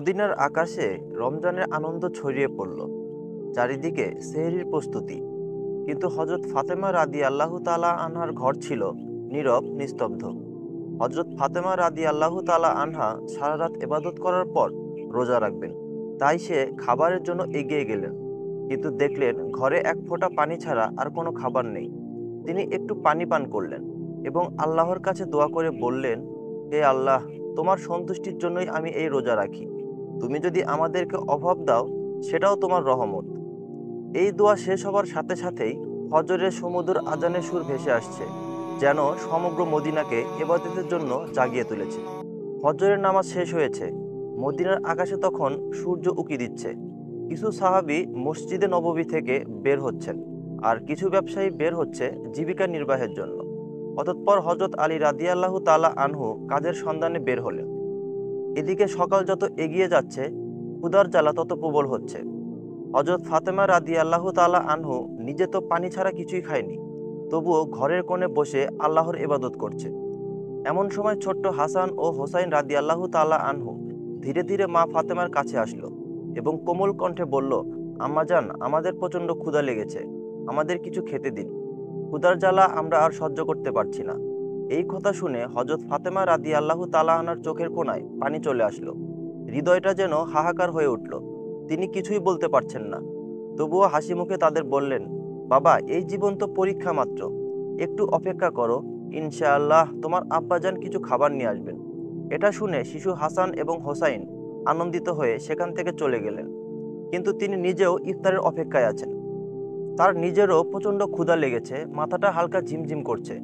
মদিনার আকাশে রমজানের আনন্দ ছড়িয়ে পড়ল। চারিদিকে সেহরির প্রস্তুতি। কিন্তু হজরত ফাতেমা রাদি আল্লাহ তালা আনহার ঘর ছিল নীরব নিস্তব্ধ। হজরত ফাতেমা রাদি আল্লাহ তালা আনহা সারা রাত এবাদত করার পর রোজা রাখবেন। তাই সে খাবারের জন্য এগিয়ে গেলেন, কিন্তু দেখলেন ঘরে এক ফোঁটা পানি ছাড়া আর কোনো খাবার নেই। তিনি একটু পানি পান করলেন এবং আল্লাহর কাছে দোয়া করে বললেন, হে আল্লাহ, তোমার সন্তুষ্টির জন্যই আমি এই রোজা রাখি। তুমি যদি আমাদেরকে অভাব দাও, সেটাও তোমার রহমত। এই দোয়া শেষ হবার সাথে সাথেই ফজরের সমুদ্র আজানের সুর ভেসে আসছে, যেন সমগ্র মদিনাকে ইবাদতের জন্য জাগিয়ে তুলেছে। ফজরের নামাজ শেষ হয়েছে। মদিনার আকাশে তখন সূর্য উকি দিচ্ছে। কিছু সাহাবী মসজিদে নববী থেকে বের হচ্ছেন, আর কিছু ব্যবসায়ী বের হচ্ছে জীবিকা নির্বাহের জন্য। অতঃপর হজরত আলী রাদিয়াল্লাহু তাআলা আনহু কাজের সন্ধানে বের হলেন। এদিকে সকাল যত এগিয়ে যাচ্ছে, ক্ষুধার জ্বালা তত প্রবল হচ্ছে। হজরত ফাতেমা রাদিয়াল্লাহু তাআলা আনহু নিজে তো পানি ছাড়া কিছুই খায়নি, তবুও ঘরের কোণে বসে আল্লাহর ইবাদত করছে। এমন সময় ছোট্ট হাসান ও হোসাইন রাদিয়াল্লাহু তাআলা আনহু ধীরে ধীরে মা ফাতেমার কাছে আসলো এবং কোমল কণ্ঠে বলল, আম্মাজান, আমাদের প্রচণ্ড ক্ষুধা লেগেছে, আমাদের কিছু খেতে দিন। ক্ষুধার জ্বালা আমরা আর সহ্য করতে পারছি না। এই কথা শুনে হজরত ফাতেমা রাদিয়াল্লাহু তাআলা আনহার চোখের কোণায় পানি চলে আসলো। হৃদয়টা যেন হাহাকার হয়ে উঠল। তিনি কিছুই বলতে পারছেন না, তবুও হাসি মুখে তাদের বললেন, বাবা, এই জীবন তো পরীক্ষা মাত্র, একটু অপেক্ষা করো, ইনশাআল্লাহ তোমার আব্বাজান কিছু খাবার নিয়ে আসবেন। এটা শুনে শিশু হাসান এবং হোসাইন আনন্দিত হয়ে সেখান থেকে চলে গেলেন। কিন্তু তিনি নিজেও ইফতারের অপেক্ষায় আছেন। তার নিজেরও প্রচণ্ড ক্ষুধা লেগেছে, মাথাটা হালকা ঝিমঝিম করছে।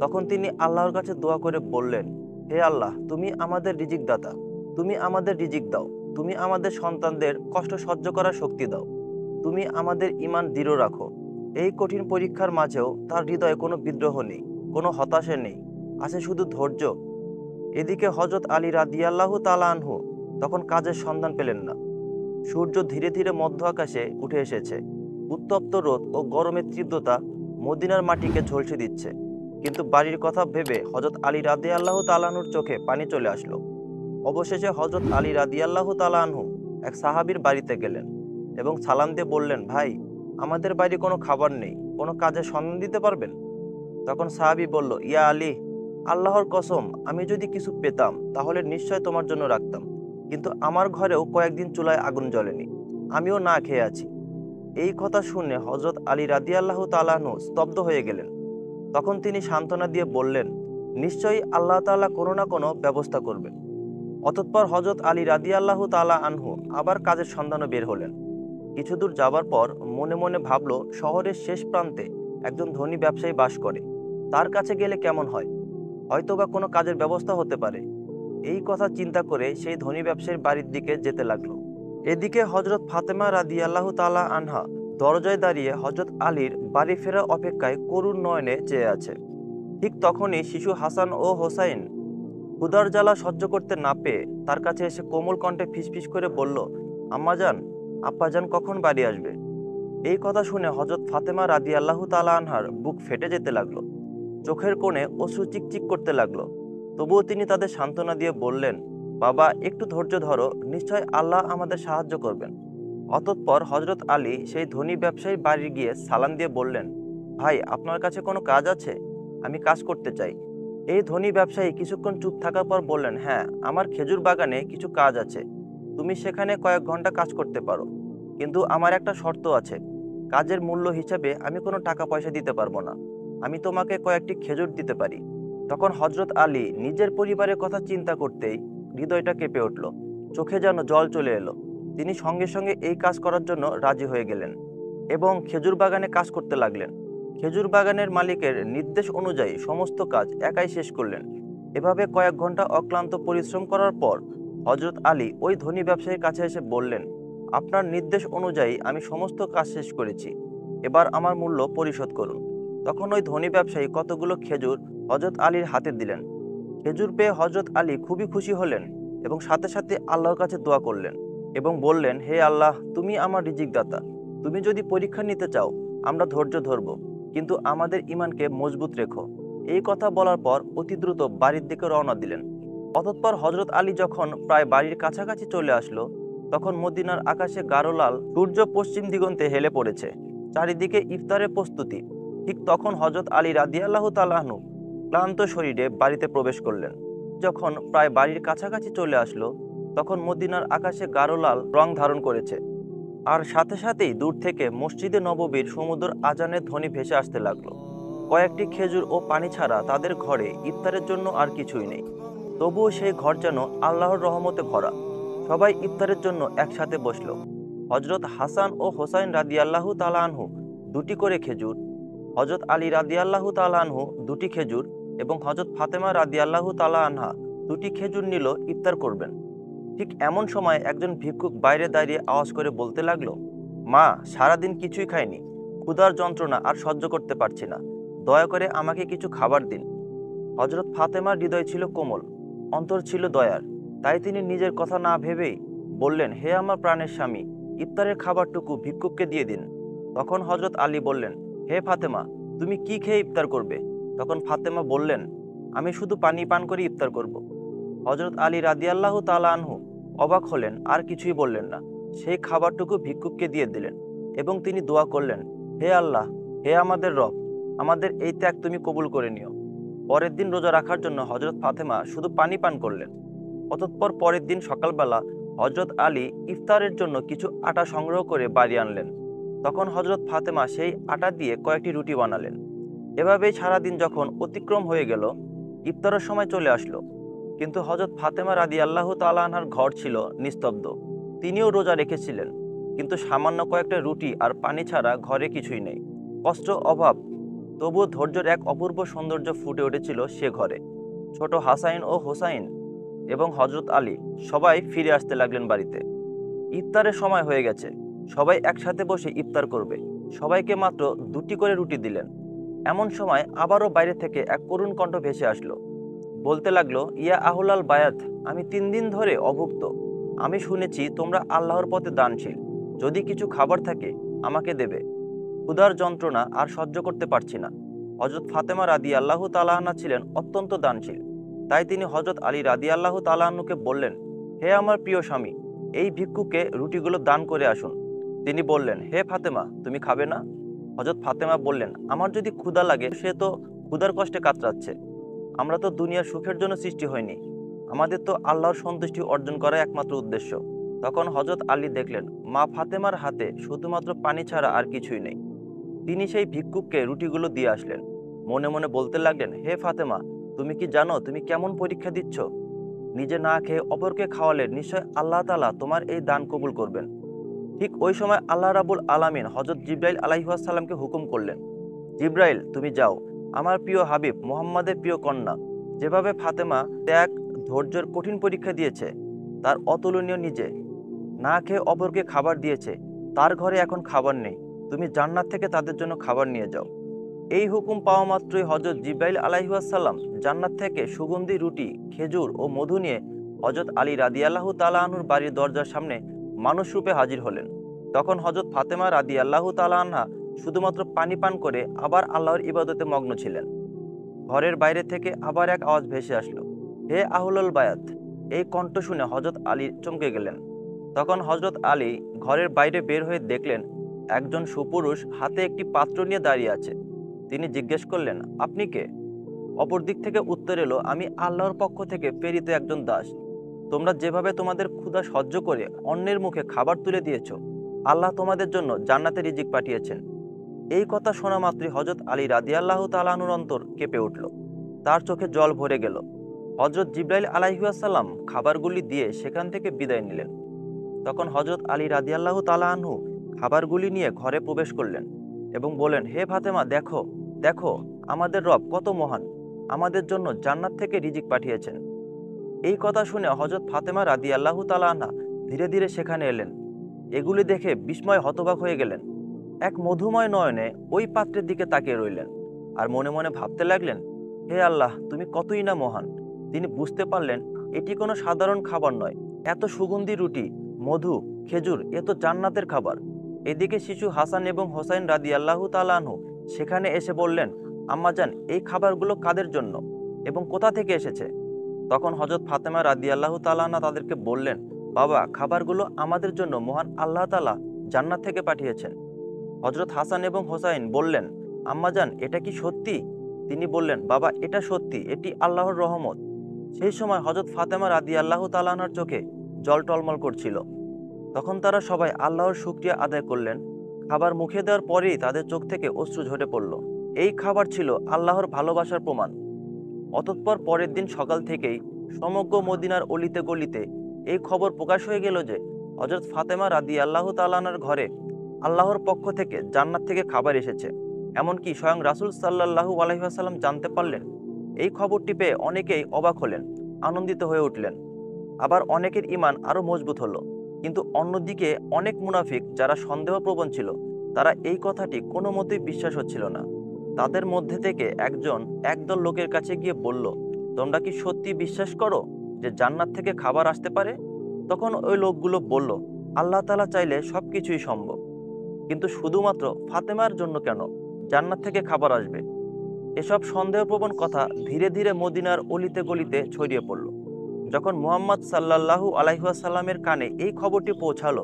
তখন তিনি আল্লাহর কাছে দোয়া করে বললেন, হে আল্লাহ, তুমি আমাদের রিজিক দাতা, তুমি আমাদের রিজিক দাও, তুমি আমাদের সন্তানদের কষ্ট সহ্য করার শক্তি দাও, তুমি আমাদের ঈমান দৃঢ় রাখো। এই কঠিন পরীক্ষার মাঝেও তার হৃদয়ে কোনো বিদ্রোহ নেই, কোনো হতাশা নেই, আছে শুধু ধৈর্য। এদিকে হজরত আলী রাদিয়াল্লাহু তাআলা আনহু তখন কাজের সন্ধান পেলেন না। সূর্য ধীরে ধীরে মধ্য আকাশে উঠে এসেছে। উত্তপ্ত রোদ ও গরমের তীব্রতা মদিনার মাটিকে ঝলসে দিচ্ছে। কিন্তু বাড়ির কথা ভেবে হজরত আলী রাদিয়াল্লাহু তাআলা আনহুর চোখে পানি চলে আসলো। অবশেষে হজরত আলী রাদিয়াল্লাহু তাআলা আনহু এক সাহাবীর বাড়িতে গেলেন এবং সালাম দিয়ে বললেন, ভাই, আমাদের বাড়ি কোনো খাবার নেই, কোনো কাজের সন্ধান দিতে পারবেন? তখন সাহাবী বলল, ইয়া আলী, আল্লাহর কসম, আমি যদি কিছু পেতাম তাহলে নিশ্চয় তোমার জন্য রাখতাম, কিন্তু আমার ঘরেও কয়েকদিন চুলায় আগুন জ্বলেনি, আমিও না খেয়ে আছি। এই কথা শুনে হজরত আলী রাদিয়াল্লাহু তাআলা আনহু স্তব্ধ হয়ে গেলেন। তখন তিনি সান্ত্বনা দিয়ে বললেন, নিশ্চয়ই আল্লাহ তাআলা কোনো না কোনো ব্যবস্থা করবেন। অতঃপর হজরত আলী রাদিয়াল্লাহু তাআলা আনহু আবার কাজের সন্ধানে বের হলেন। কিছু দূর যাবার পর মনে মনে ভাবল, শহরের শেষ প্রান্তে একজন ধনী ব্যবসায়ী বাস করে, তার কাছে গেলে কেমন হয়, হয়তোবা কোনো কাজের ব্যবস্থা হতে পারে। এই কথা চিন্তা করে সেই ধনী ব্যবসায়ীর বাড়ির দিকে যেতে লাগলো। এদিকে হজরত ফাতেমা রাদিয়াল্লাহু তাআলা আনহা দরজায় দাঁড়িয়ে হজরত আলীর বাড়ি ফেরার অপেক্ষায় করুণ নয়নে চেয়ে আছে। ঠিক তখনই শিশু হাসান ও হোসাইন ক্ষুধার জ্বালা সহ্য করতে না পেয়ে তার কাছে এসে কোমল কণ্ঠে ফিসফিস করে বলল, আম্মাজান, আব্বাজান কখন বাড়ি আসবে? এই কথা শুনে হজরত ফাতেমা রাদিয়াল্লাহু তাআলা আনহার বুক ফেটে যেতে লাগলো। চোখের কোণে অশ্রু চিকচিক করতে লাগলো। তবুও তিনি তাদের সান্ত্বনা দিয়ে বললেন, বাবা, একটু ধৈর্য ধরো, নিশ্চয় আল্লাহ আমাদের সাহায্য করবেন। অতঃপর হজরত আলী সেই ধনী ব্যবসায়ীর বাড়ি গিয়ে সালাম দিয়ে বললেন, ভাই, আপনার কাছে কোনো কাজ আছে? আমি কাজ করতে চাই। এই ধনী ব্যবসায়ী কিছুক্ষণ চুপ থাকার পর বললেন, হ্যাঁ, আমার খেজুর বাগানে কিছু কাজ আছে, তুমি সেখানে কয়েক ঘন্টা কাজ করতে পারো, কিন্তু আমার একটা শর্ত আছে। কাজের মূল্য হিসাবে আমি কোনো টাকা পয়সা দিতে পারবো না, আমি তোমাকে কয়েকটি খেজুর দিতে পারি। তখন হজরত আলী নিজের পরিবারের কথা চিন্তা করতেই হৃদয়টা কেঁপে উঠল, চোখে যেন জল চলে এলো। তিনি সঙ্গে সঙ্গে এই কাজ করার জন্য রাজি হয়ে গেলেন এবং খেজুর বাগানে কাজ করতে লাগলেন। খেজুর বাগানের মালিকের নির্দেশ অনুযায়ী সমস্ত কাজ একাই শেষ করলেন। এভাবে কয়েক ঘন্টা অক্লান্ত পরিশ্রম করার পর হজরত আলী ওই ধনী ব্যবসায়ীর কাছে এসে বললেন, আপনার নির্দেশ অনুযায়ী আমি সমস্ত কাজ শেষ করেছি, এবার আমার মূল্য পরিশোধ করুন। তখন ওই ধনী ব্যবসায়ী কতগুলো খেজুর হজরত আলীর হাতে দিলেন। খেজুর পেয়ে হজরত আলী খুবই খুশি হলেন এবং সাথে সাথে আল্লাহর কাছে দোয়া করলেন এবং বললেন, হে আল্লাহ, তুমি আমার রিজিক দাতা, তুমি যদি পরীক্ষা নিতে চাও আমরা ধৈর্য ধরব, কিন্তু আমাদের ঈমানকে মজবুত রেখো। এই কথা বলার পর অতি দ্রুত বাড়ির দিকে রওনা দিলেন। অতঃপর হযরত আলী যখন প্রায় বাড়ির কাছাকাছি চলে আসলো, তখন মদিনার আকাশে গাঢ় লাল সূর্য পশ্চিম দিগন্তে হেলে পড়েছে। চারিদিকে ইফতারের প্রস্তুতি। ঠিক তখন হযরত আলী রাদিয়াল্লাহু তাআলা আনহু ক্লান্ত শরীরে বাড়িতে প্রবেশ করলেন। যখন প্রায় বাড়ির কাছাকাছি চলে আসলো, তখন মদিনার আকাশে গাঢ় লাল রং ধারণ করেছে। আর সাথে সাথেই দূর থেকে মসজিদে নববীর সমুদ্র আজানের ধ্বনি ভেসে আসতে লাগলো। কয়েকটি খেজুর ও পানি ছাড়া তাদের ঘরে ইফতারের জন্য আর কিছুই নেই। তবুও সেই ঘর যেন আল্লাহর রহমতে ভরা। সবাই ইফতারের জন্য একসাথে বসলো। হজরত হাসান ও হোসাইন রাদিয়াল্লাহু তাআলা আনহু দুটি করে খেজুর, হজরত আলী রাদিয়াল্লাহু তাআলা আনহু দুটি খেজুর এবং হজরত ফাতেমা রাদিয়াল্লাহু তাআলা আনহা দুটি খেজুর নিল ইফতার করবেন। ঠিক এমন সময় একজন ভিক্ষুক বাইরে দাঁড়িয়ে আওয়াজ করে বলতে লাগলো, মা, সারাদিন কিছুই খাইনি, ক্ষুধার যন্ত্রণা আর সহ্য করতে পারছি না, দয়া করে আমাকে কিছু খাবার দিন। হজরত ফাতেমার হৃদয় ছিল কোমল, অন্তর ছিল দয়ার। তাই তিনি নিজের কথা না ভেবেই বললেন, হে আমার প্রাণের স্বামী, ইফতারের খাবারটুকু ভিক্ষুককে দিয়ে দিন। তখন হজরত আলী বললেন, হে ফাতেমা, তুমি কি খেয়ে ইফতার করবে? তখন ফাতেমা বললেন, আমি শুধু পানি পান করে ইফতার করব। হজরত আলী রাদিয়াল্লাহু তাআলা আনহু অবাক হলেন, আর কিছুই বললেন না। সেই খাবারটুকু ভিক্ষুককে দিয়ে দিলেন এবং তিনি দোয়া করলেন, হে আল্লাহ, হে আমাদের রব, আমাদের এই ত্যাগ তুমি কবুল করে নিও। পরের দিন রোজা রাখার জন্য হজরত ফাতেমা শুধু পানি পান করলেন। অতঃপর পরের দিন সকালবেলা হজরত আলী ইফতারের জন্য কিছু আটা সংগ্রহ করে বাড়ি আনলেন। তখন হজরত ফাতেমা সেই আটা দিয়ে কয়েকটি রুটি বানালেন। এভাবেই সারাদিন যখন অতিক্রম হয়ে গেল, ইফতারের সময় চলে আসলো। কিন্তু হজরত ফাতেমা রাদিয়াল্লাহু তাআলা আনহার ঘর ছিল নিস্তব্ধ। তিনিও রোজা রেখেছিলেন, কিন্তু সামান্য কয়েকটা রুটি আর পানি ছাড়া ঘরে কিছুই নেই। কষ্ট, অভাব, তবুও ধৈর্যের এক অপূর্ব সৌন্দর্য ফুটে উঠেছিল সে ঘরে। ছোট হাসাইন ও হোসাইন এবং হজরত আলী সবাই ফিরে আসতে লাগলেন বাড়িতে। ইফতারের সময় হয়ে গেছে, সবাই একসাথে বসে ইফতার করবে। সবাইকে মাত্র দুটি করে রুটি দিলেন। এমন সময় আবারও বাইরে থেকে এক করুণ কণ্ঠ ভেসে আসলো। বলতে লাগলো, ইয়া আহুলাল বায়াত, আমি 3 দিন ধরে অভুক্ত। আমি শুনেছি তোমরা আল্লাহর পথে দানশীল। যদি কিছু খাবার থাকে আমাকে দেবে। ক্ষুধার যন্ত্রণা আর সহ্য করতে পারছি না। হজরত ফাতেমা রাদিয়াল্লাহু তাআলা আনহা ছিলেন অত্যন্ত দানশীল। তাই তিনি হজরত আলী রাদিয়াল্লাহু তাআলা আনহুকে বললেন, হে আমার প্রিয় স্বামী, এই ভিক্ষুকে রুটিগুলো দান করে আসুন। তিনি বললেন, হে ফাতেমা, তুমি খাবে না? হজরত ফাতেমা বললেন, আমার যদি ক্ষুধা লাগে, সে তো ক্ষুধার কষ্টে কাতরাচ্ছে। আমরা তো দুনিয়ার সুখের জন্য সৃষ্টি হয়নি। আমাদের তো আল্লাহর সন্তুষ্টি অর্জন করাই একমাত্র উদ্দেশ্য। তখন হজরত আলী দেখলেন মা ফাতেমার হাতে শুধুমাত্র পানি ছাড়া আর কিছুই নেই। তিনি সেই ভিক্ষুককে রুটিগুলো দিয়ে আসলেন। মনে মনে বলতে লাগলেন, হে ফাতেমা, তুমি কি জানো তুমি কেমন পরীক্ষা দিচ্ছ? নিজে না খেয়ে অপরকে খাওয়ালে নিশ্চয় আল্লাহ তাআলা তোমার এই দান কবুল করবেন। ঠিক ওই সময় আল্লাহ রাব্বুল আলামিন হজরত জিবরাইল আলাইহিস সালামকে হুকুম করলেন, জিবরাইল, তুমি যাও। আমার প্রিয় হাবিব মুহাম্মাদের প্রিয় কন্যা যেভাবে ফাতেমা ত্যাগ, ধৈর্যের কঠিন পরীক্ষা দিয়েছে, তার অতুলনীয় নিজে না খেয়ে অপরকে খাবার দিয়েছে, তার ঘরে এখন খাবার নেই, তুমি জান্নাত থেকে তাদের জন্য খাবার নিয়ে যাও। এই হুকুম পাওয়া মাত্রই হজরত জিবরাইল আলাইহিস সালাম জান্নাত থেকে সুগন্ধি রুটি, খেজুর ও মধু নিয়ে হজরত আলী রাদিয়াল্লাহু তাআলা আনহুর বাড়ির দরজার সামনে মানুষ রূপে হাজির হলেন। তখন হজরত ফাতেমা রাদিয়াল্লাহু তাআলা আনহা শুধুমাত্র পানি পান করে আবার আল্লাহর ইবাদতে মগ্ন ছিলেন। ঘরের বাইরে থেকে আবার এক আওয়াজ ভেসে আসলো, হে আহুলুল বায়াত। এই কণ্ঠ শুনে হজরত আলী চমকে গেলেন। তখন হজরত আলী ঘরের বাইরে বের হয়ে দেখলেন একজন সুপুরুষ হাতে একটি পাত্র নিয়ে দাঁড়িয়ে আছে। তিনি জিজ্ঞেস করলেন, আপনি কে? অপর দিক থেকে উত্তর এলো, আমি আল্লাহর পক্ষ থেকে প্রেরিত একজন দাস। তোমরা যেভাবে তোমাদের ক্ষুধা সহ্য করে অন্যের মুখে খাবার তুলে দিয়েছো, আল্লাহ তোমাদের জন্য জান্নাতে রিজিক পাঠিয়েছেন। এই কথা শোনা মাত্রই হজরত আলী রাদিয়াল্লাহু তাআলা আনহুর অন্তর কেঁপে উঠল। তার চোখে জল ভরে গেল। হজরত জিবরাইল আলাইহিস সালাম খাবারগুলি দিয়ে সেখান থেকে বিদায় নিলেন। তখন হজরত আলী রাদিয়াল্লাহু তাআলা আনহু খাবারগুলি নিয়ে ঘরে প্রবেশ করলেন এবং বলেন, হে ফাতেমা, দেখো দেখো, আমাদের রব কত মহান, আমাদের জন্য জান্নাত থেকে রিজিক পাঠিয়েছেন। এই কথা শুনে হজরত ফাতেমা রাদিয়াল্লাহু তাআলা আনহা ধীরে ধীরে সেখানে এলেন। এগুলি দেখে বিস্ময় হতবাক হয়ে গেলেন। এক মধুময় নয়নে ওই পাত্রের দিকে তাকিয়ে রইলেন আর মনে মনে ভাবতে লাগলেন, হে আল্লাহ, তুমি কতই না মহান। তিনি বুঝতে পারলেন এটি কোনো সাধারণ খাবার নয়। এত সুগন্ধি রুটি, মধু, খেজুর, এ তো জান্নাতের খাবার। এদিকে শিশু হাসান এবং হোসাইন রাদিয়াল্লাহু তাআলা আনহু সেখানে এসে বললেন, আম্মাজান, এই খাবারগুলো কাদের জন্য এবং কোথা থেকে এসেছে? তখন হযরত ফাতেমা রাদিয়াল্লাহু তাআলা আনহা তাদেরকে বললেন, বাবা, খাবারগুলো আমাদের জন্য মহান আল্লাহ তাআলা জান্নাত থেকে পাঠিয়েছেন। হযরত হাসান এবং হোসাইন বললেন, আম্মাজান, এটা কি সত্যি? তিনি বললেন, বাবা, এটা সত্যি, এটি আল্লাহর রহমত। সেই সময় হযরত ফাতেমা রাদিয়াল্লাহু তাআলা আনহার চোখে জল টলমল করছিল। তখন তারা সবাই আল্লাহর শুকরিয়া আদায় করলেন। খাবার মুখে দেওয়ার পরেই তাদের চোখ থেকে অশ্রু ঝরে পড়ল। এই খাবার ছিল আল্লাহর ভালোবাসার প্রমাণ। অতঃপর পরের দিন সকাল থেকেই সমগ্র মদিনার অলিতে গলিতে এই খবর প্রকাশ হয়ে গেল যে হযরত ফাতেমা রাদিয়াল্লাহু তাআলা আনহার ঘরে আল্লাহর পক্ষ থেকে জান্নাত থেকে খাবার এসেছে। এমনকি স্বয়ং রাসূল সাল্লাল্লাহু আলাইহি ওয়াসাল্লাম জানতে পারলেন। এই খবরটি পেয়ে অনেকেই অবাক হলেন, আনন্দিত হয়ে উঠলেন। আবার অনেকের ঈমান আরও মজবুত হলো। কিন্তু অন্যদিকে অনেক মুনাফিক যারা সন্দেহপ্রবণ ছিল, তারা এই কথাটি কোনো মতেই বিশ্বাস হচ্ছিল না। তাদের মধ্যে থেকে একজন একদল লোকের কাছে গিয়ে বলল, তোমরা কি সত্যি বিশ্বাস করো যে জান্নাত থেকে খাবার আসতে পারে? তখন ওই লোকগুলো বলল, আল্লাহ তাআলা চাইলে সবকিছুই সম্ভব, কিন্তু শুধুমাত্র ফাতেমার জন্য কেন জান্নাত থেকে খাবার আসবে? এসব সন্দেহপ্রবণ কথা ধীরে ধীরে মদিনার অলিতে গলিতে ছড়িয়ে পড়ল। যখন মুহাম্মদ সাল্লাল্লাহু আলাইহি ওয়াসাল্লামের কানে এই খবরটি পৌঁছালো,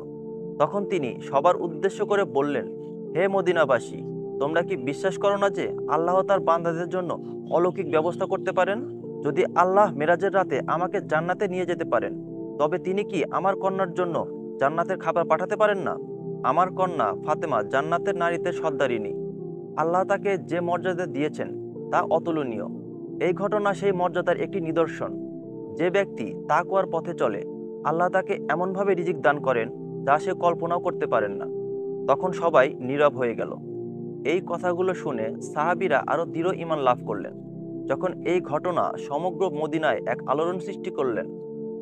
তখন তিনি সবার উদ্দেশ্য করে বললেন, হে মদিনাবাসী, তোমরা কি বিশ্বাস করো না যে আল্লাহ তার বান্দাদের জন্য অলৌকিক ব্যবস্থা করতে পারেন? যদি আল্লাহ মেরাজের রাতে আমাকে জান্নাতে নিয়ে যেতে পারেন, তবে তিনি কি আমার কন্যার জন্য জান্নাতের খাবার পাঠাতে পারেন না? আমার কন্যা ফাতেমা জান্নাতের নারীতে সর্দারিনী। আল্লাহ তাকে যে মর্যাদা দিয়েছেন তা অতুলনীয়। এই ঘটনা সেই মর্যাদার একটি নিদর্শন। যে ব্যক্তি তাকওয়ার পথে চলে, আল্লাহ তাকে এমনভাবে রিজিক দান করেন যা সে কল্পনাও করতে পারেন না। তখন সবাই নীরব হয়ে গেল। এই কথাগুলো শুনে সাহাবীরা আরো দৃঢ় ঈমান লাভ করলেন। যখন এই ঘটনা সমগ্র মদিনায় এক আলোড়ন সৃষ্টি করলেন,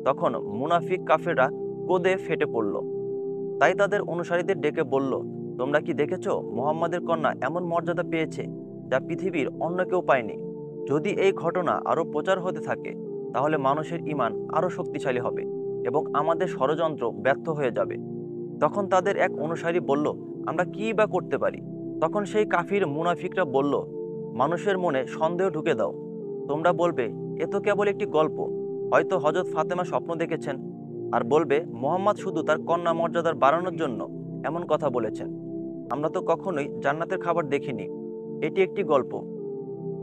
তখন মুনাফিক কাফেররা ক্রোধে ফেটে পড়ল। তাই তাদের অনুসারীদের ডেকে বলল, তোমরা কি দেখেছো মুহাম্মাদের কন্যা এমন মর্যাদা পেয়েছে যা পৃথিবীর অন্য কেউ পায়নি? যদি এই ঘটনা আরো প্রচার হতে থাকে, তাহলে মানুষের ঈমান আরো শক্তিশালী হবে এবং আমাদের ষড়যন্ত্র ব্যর্থ হয়ে যাবে। তখন তাদের এক অনুসারী বলল, আমরা কি বা করতে পারি? তখন সেই কাফির মুনাফিকরা বলল, মানুষের মনে সন্দেহ ঢুকে দাও। তোমরা বলবে, এ তো কেবল একটি গল্প, হয়তো হযরত ফাতেমা স্বপ্ন দেখেছেন। আর বলবে, মুহাম্মদ শুধু তার কন্যা মর্যাদার বাড়ানোর জন্য এমন কথা বলেছেন। আমরা তো কখনোই জান্নাতের খাবার দেখিনি, এটি একটি গল্প।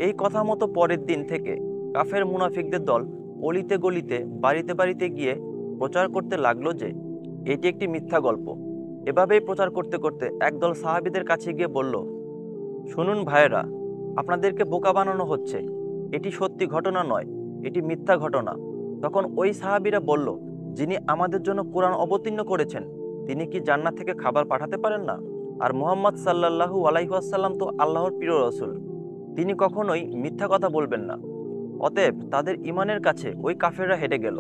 এই কথা মতো পরের দিন থেকে কাফের মুনাফিকদের দল অলিতে গলিতে বাড়িতে বাড়িতে গিয়ে প্রচার করতে লাগলো যে এটি একটি মিথ্যা গল্প। এভাবেই প্রচার করতে করতে একদল সাহাবীদের কাছে গিয়ে বলল, শুনুন ভাইয়েরা, আপনাদেরকে বোকা বানানো হচ্ছে। এটি সত্যি ঘটনা নয়, এটি মিথ্যা ঘটনা। তখন ওই সাহাবীরা বলল, যিনি আমাদের জন্য কোরআন অবতীর্ণ করেছেন, তিনি কি জান্নাত থেকে খাবার পাঠাতে পারেন না? আর মুহাম্মদ সাল্লাল্লাহু আলাইহি ওয়াসাল্লাম তো আল্লাহর প্রিয় রাসূল, তিনি কখনোই মিথ্যা কথা বলবেন না। অতএব তাদের ঈমানের কাছে ওই কাফেররা হেঁটে গেল।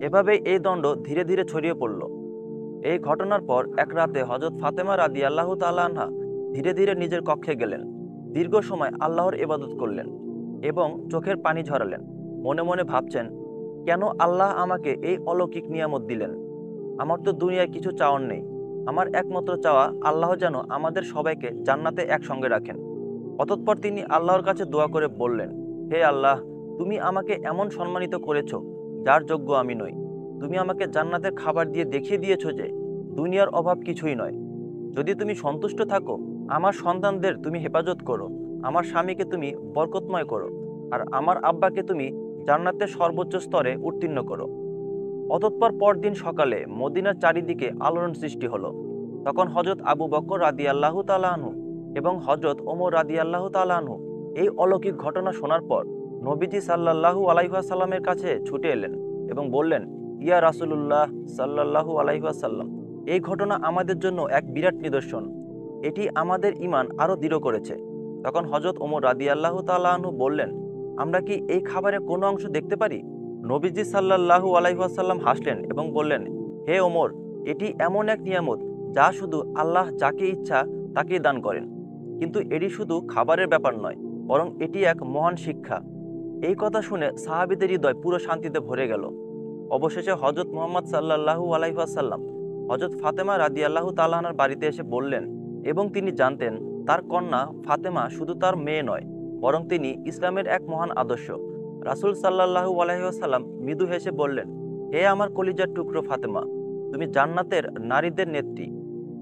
এভাবেই এই দণ্ড ধীরে ধীরে ছড়িয়ে পড়ল। এই ঘটনার পর এক রাতে হযরত ফাতেমা রাদিয়াল্লাহু তাআলা আনহা ধীরে ধীরে নিজের কক্ষে গেলেন। দীর্ঘ সময় আল্লাহর ইবাদত করলেন এবং চোখের পানি ঝরালেন। মনে মনে ভাবছেন, কেন আল্লাহ আমাকে এই অলৌকিক নিয়ামত দিলেন? আমার তো দুনিয়ায় কিছু চাওয়ার নেই। আমার একমাত্র চাওয়া আল্লাহ যেন আমাদের সবাইকে জান্নাতে একসঙ্গে রাখেন। অতঃপর তিনি আল্লাহর কাছে দোয়া করে বললেন, হে আল্লাহ, তুমি আমাকে এমন সম্মানিত করেছ যার যোগ্য আমি নই। তুমি আমাকে জান্নাতের খাবার দিয়ে দেখিয়ে দিয়েছো যে দুনিয়ার অভাব কিছুই নয়। যদি তুমি সন্তুষ্ট থাকো, আমার সন্তানদের তুমি হেফাজত করো, আমার স্বামীকে তুমি বরকতময় করো, আর আমার আব্বাকে তুমি জান্নাতের সর্বোচ্চ স্তরে উত্তীর্ণ করো। অতঃপর পরদিন সকালে মদিনার চারিদিকে আলোড়ন সৃষ্টি হলো। তখন হযরত আবু বকর রাদিয়াল্লাহু তাআলা আনহু এবং হযরত ওমর রাদিয়াল্লাহু তাআলা আনহু এই অলৌকিক ঘটনা শোনার পর নবীজি সাল্লাল্লাহু আলাইহি ওয়াসাল্লামের কাছে ছুটে এলেন এবং বললেন, ইয়া রাসূলুল্লাহ সাল্লাল্লাহু আলাইহি ওয়াসাল্লাম, এই ঘটনা আমাদের জন্য এক বিরাট নিদর্শন। এটি আমাদের ঈমান আরো দৃঢ় করেছে। তখন হযরত ওমর রাদিয়াল্লাহু তাআলা আনহু বললেন, আমরা কি এই খাবারের কোনো অংশ দেখতে পারি? নবীজি সাল্লাল্লাহু আলাইহি ওয়াসাল্লাম হাসলেন এবং বললেন, হে ওমর, এটি এমন এক নিয়ামত যা শুধু আল্লাহ যাকে ইচ্ছা তাকেই দান করেন। কিন্তু এটি শুধু খাবারের ব্যাপার নয়, বরং এটি এক মহান শিক্ষা। এই কথা শুনে সাহাবীদের হৃদয় পুরো শান্তিতে ভরে গেল। অবশেষে হযরত মুহাম্মদ সাল্লাল্লাহু আলাইহি ওয়াসাল্লাম হযরত ফাতেমা রাদিয়াল্লাহু তাআলা আনহার বাড়িতে এসে বললেন, এবং তিনি জানতেন তার কন্যা ফাতেমা শুধু তার মেয়ে নয়, বরং তিনি ইসলামের এক মহান আদর্শ। রাসূল সাল্লাল্লাহু আলাইহি ওয়াসাল্লাম মৃদু হেসে বললেন, হে আমার কলিজার টুকরো ফাতেমা, তুমি জান্নাতের নারীদের নেত্রী,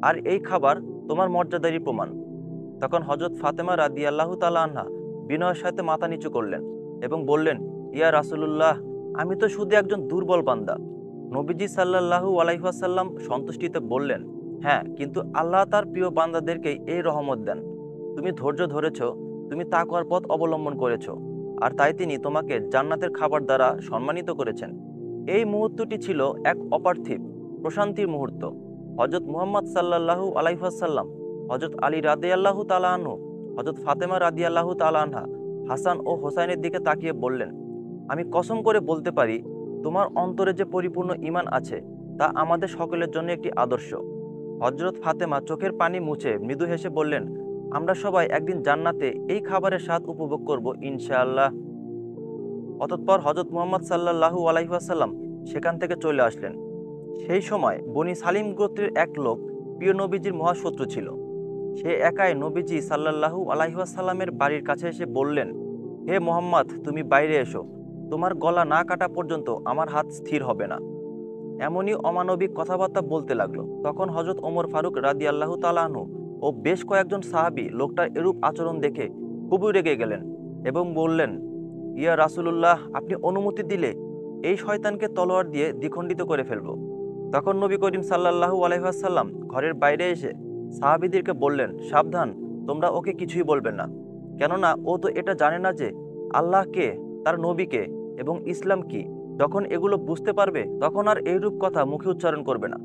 আর এই খাবার তোমার মর্যাদারই প্রমাণ। তখন হযরত ফাতেমা রাদিয়াল্লাহু তাআলা আনহা বিনয়ের সাথে মাথা নিচু করলেন এবং বললেন, ইয়া রাসূলুল্লাহ, আমি তো শুধু একজন দুর্বল বান্দা। নবীজি সাল্লাল্লাহু আলাইহি ওয়াসাল্লাম সন্তুষ্টিতে বললেন, হ্যাঁ, কিন্তু আল্লাহ তার প্রিয় বান্দাদেরকেই এই রহমত দেন। তুমি ধৈর্য ধরেছ, তুমি তাকওয়ার পথ অবলম্বন করেছ, আর তাই তিনি তোমাকে জান্নাতের খাবার দ্বারা সম্মানিত করেছেন। এই মুহূর্তটি ছিল এক অপার্থিব প্রশান্তির মুহূর্ত। হযরত মুহাম্মদ সাল্লাল্লাহু আলাইহি ওয়াসাল্লাম, হযরত আলী রাদিয়াল্লাহু তাআলা আনহু, হযরত ফাতেমা রাদিয়াল্লাহু তাআলা আনহা, হাসান ও হোসাইনের দিকে তাকিয়ে বললেন, আমি কসম করে বলতে পারি, তোমার অন্তরে যে পরিপূর্ণ ঈমান আছে তা আমাদের সকলের জন্য একটি আদর্শ। হযরত ফাতেমা চোখের পানি মুছে মৃদু হেসে বললেন, আমরা সবাই একদিন জান্নাতে এই খাবারের স্বাদ উপভোগ করব ইনশাআল্লাহ। অতঃপর হযরত মুহাম্মদ সাল্লাল্লাহু আলাইহি ওয়াসাল্লাম সেখান থেকে চলে আসলেন। সেই সময় বনি সালিম গোত্রের এক লোক প্রিয় নবীজির মহাশত্রু ছিল। সে একাই নবীজি সাল্লাল্লাহু আলাইহি ওয়াসাল্লামের বাড়ির কাছে এসে বললেন, হে মোহাম্মদ, তুমি বাইরে এসো, তোমার গলা না কাটা পর্যন্ত আমার হাত স্থির হবে না। এমনই অমানবিক কথাবার্তা বলতে লাগলো। তখন হযরত ওমর ফারুক রাদিয়াল্লাহু তাআলা আনহু ও বেশ কয়েকজন সাহাবী লোকটার এরূপ আচরণ দেখে খুবই রেগে গেলেন এবং বললেন, ইয়া রাসূলুল্লাহ, আপনি অনুমতি দিলে এই শয়তানকে তলোয়ার দিয়ে দ্বিখণ্ডিত করে ফেলব। তখন নবী করিম সাল্লাল্লাহু আলাইহি ওয়াসাল্লাম ঘরের বাইরে এসে সাহাবীদেরকে বললেন, সাবধান, তোমরা ওকে কিছুই বলবে না, কেননা ও তো এটা জানে না যে আল্লাহ কে, তার নবীকে এবং ইসলাম কি। যখন এগুলো বুঝতে পারবে তখন আর এইরূপ কথা মুখে উচ্চারণ করবে না।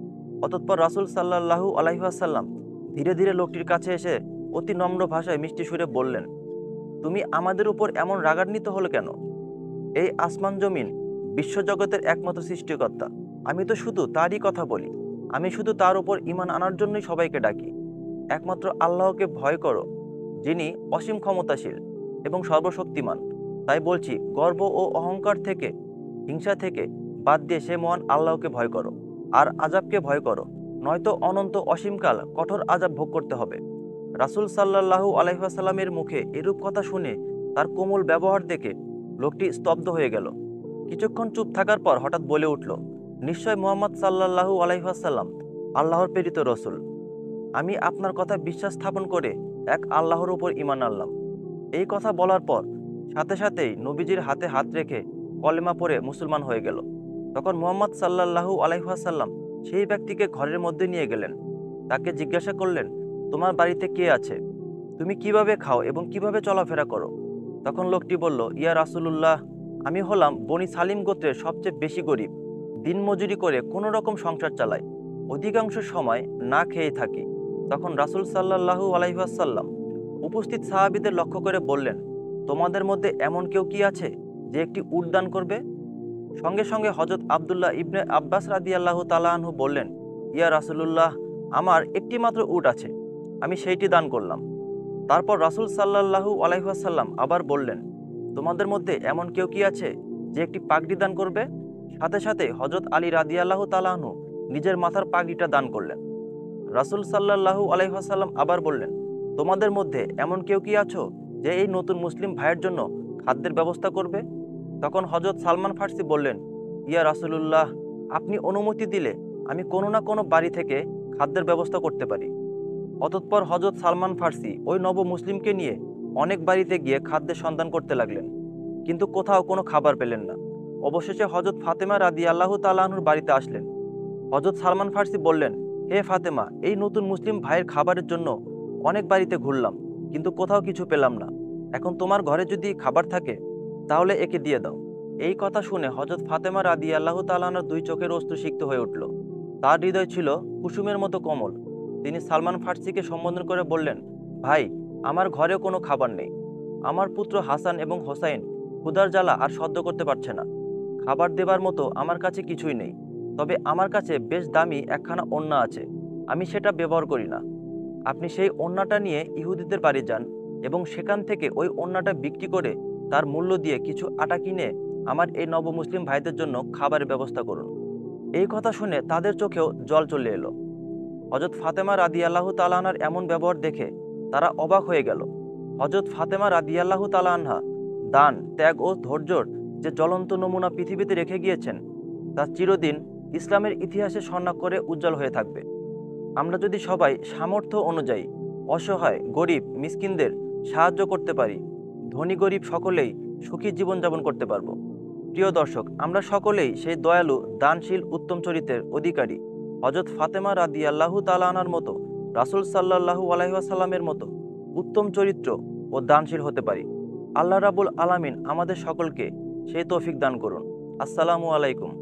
অতঃপর রাসূল সাল্লাল্লাহু আলাইহি ওয়াসাল্লাম ধীরে ধীরে লোকটির কাছে এসে অতি নম্র ভাষায় মিষ্টি সুরে বললেন, তুমি আমাদের উপর এমন রাগান্বিত হলো কেন? এই আসমান জমিন বিশ্বজগতের একমাত্র সৃষ্টিকর্তা, আমি তো শুধু তারই কথা বলি। আমি শুধু তার উপর ঈমান আনার জন্যই সবাইকে ডাকি। একমাত্র আল্লাহকে ভয় করো, যিনি অসীম ক্ষমতাশীল এবং সর্বশক্তিমান। তাই বলছি, গর্ব ও অহংকার থেকে, হিংসা থেকে বাদ দিয়ে সে মহান আল্লাহকে ভয় করো আর আযাবকে ভয় করো, নয়তো অনন্ত অসীমকাল কঠোর আযাব ভোগ করতে হবে। রাসূল সাল্লাল্লাহু আলাইহি ওয়াসাল্লামের মুখে এরূপ কথা শুনে, তার কোমল ব্যবহার দেখে লোকটি স্তব্ধ হয়ে গেল। কিছুক্ষণ চুপ থাকার পর হঠাৎ বলে উঠল, নিশ্চয় মুহাম্মদ সাল্লাল্লাহু আলাইহি ওয়াসাল্লাম আল্লাহর প্রেরিত রসূল। আমি আপনার কথা বিশ্বাস স্থাপন করে এক আল্লাহর উপর ঈমান আনলাম। এই কথা বলার পর সাথে সাথেই নবীজির হাতে হাত রেখে কলেমা পড়ে মুসলমান হয়ে গেল। তখন মুহাম্মদ সাল্লাল্লাহু আলাইহি ওয়াসাল্লাম সেই ব্যক্তিকে ঘরের মধ্যে নিয়ে গেলেন। তাকে জিজ্ঞাসা করলেন, তোমার বাড়িতে কে আছে? তুমি কিভাবে খাও এবং কিভাবে চলাফেরা করো? তখন লোকটি বলল, ইয়া রাসূলুল্লাহ, আমি হলাম বনি সালিম গোত্রের সবচেয়ে বেশি গরিব। দিনমজুরি করে কোনো রকম সংসার চালাই, অধিকাংশ সময় না খেয়ে থাকি। তখন রাসূল সাল্লাল্লাহু আলাইহি ওয়াসাল্লাম উপস্থিত সাহাবীদের লক্ষ্য করে বললেন, তোমাদের মধ্যে এমন কেউ কি আছে যে একটি উট দান করবে? সঙ্গে সঙ্গে হযরত আব্দুল্লাহ ইবনে আব্বাস রাদিয়াল্লাহু তাআলা আনহু বললেন, ইয়া রাসূলুল্লাহ, আমার একটি মাত্র উট আছে, আমি সেইটি দান করলাম। তারপর রাসূল সাল্লাল্লাহু আলাইহি ওয়াসাল্লাম আবার বললেন, তোমাদের মধ্যে এমন কেউ কি আছে যে একটি পাগড়ি দান করবে? সাথে সাথে হযরত আলী রাদিয়াল্লাহু তাআলা আনহু নিজের মাথার পাগড়িটা দান করলেন। রাসূল সাল্লাল্লাহু আলাইহি ওয়াসাল্লাম আবার বললেন, তোমাদের মধ্যে এমন কেউ কি আছো যে এই নতুন মুসলিম ভাইয়ের জন্য খাদ্যের ব্যবস্থা করবে? তখন হযরত সালমান ফার্সি বললেন, ইয়া রাসূলুল্লাহ, আপনি অনুমতি দিলে আমি কোনো না কোনো বাড়ি থেকে খাদ্যের ব্যবস্থা করতে পারি। অতঃপর হযরত সালমান ফার্সি ওই নব মুসলিমকে নিয়ে অনেক বাড়িতে গিয়ে খাদ্যের সন্ধান করতে লাগলেন, কিন্তু কোথাও কোনো খাবার পেলেন না। অবশেষে হযরত ফাতেমা রাদিয়াল্লাহু তাআলা আনহুর বাড়িতে আসলেন। হযরত সালমান ফার্সি বললেন, হে ফাতেমা, এই নতুন মুসলিম ভাইয়ের খাবারের জন্য অনেক বাড়িতে ঘুরলাম, কিন্তু কোথাও কিছু পেলাম না। এখন তোমার ঘরে যদি খাবার থাকে তাহলে একে দিয়ে দাও। এই কথা শুনে হযরত ফাতেমা রাদিয়াল্লাহু তাআলা আনহার দুই চোখের অশ্রু সিক্ত হয়ে উঠল। তার হৃদয় ছিল কুসুমের মতো কোমল। তিনি সালমান ফার্সিকে সম্বোধন করে বললেন, ভাই, আমার ঘরেও কোনো খাবার নেই। আমার পুত্র হাসান এবং হোসাইন ক্ষুধার জ্বালা আর সহ্য করতে পারছে না। খাবার দেবার মতো আমার কাছে কিছুই নেই, তবে আমার কাছে বেশ দামি একখানা ওড়না আছে, আমি সেটা ব্যবহার করি না। আপনি সেই ওড়নাটা নিয়ে ইহুদিদের বাড়ি যান এবং সেখান থেকে ওই ওড়নাটা বিক্রি করে তার মূল্য দিয়ে কিছু আটা কিনে আমার এই নবমুসলিম ভাইদের জন্য খাবারের ব্যবস্থা করুন। এই কথা শুনে তাদের চোখেও জল চলে এলো। হযরত ফাতেমা রাদিয়াল্লাহু তাআলা আনহার এমন ব্যবহার দেখে তারা অবাক হয়ে গেল। হযরত ফাতেমা রাদিয়াল্লাহু তাআলা আনহা দান, ত্যাগ ও ধৈর্যর যে জ্বলন্ত নমুনা পৃথিবীতে রেখে গিয়েছেন তা চিরদিন ইসলামের ইতিহাসে স্বর্ণাক্ষরে উজ্জ্বল হয়ে থাকবে। আমরা যদি সবাই সামর্থ্য অনুযায়ী অসহায়, গরিব, মিসকিনদের সাহায্য করতে পারি, ধনী গরিব সকলেই সুখী জীবনযাপন করতে পারবো। প্রিয় দর্শক, আমরা সকলেই সেই দয়ালু, দানশীল, উত্তম চরিত্রের অধিকারী হজরত ফাতেমা রাদিয়াল্লাহু তাআলা আনহার মতো, রাসূল সাল্লাল্লাহু আলাইহি ওয়াসাল্লামের মতো উত্তম চরিত্র ও দানশীল হতে পারি। আল্লাহ রাব্বুল আলামিন আমাদের সকলকে সেই তৌফিক দান করুন। আসসালামু আলাইকুম।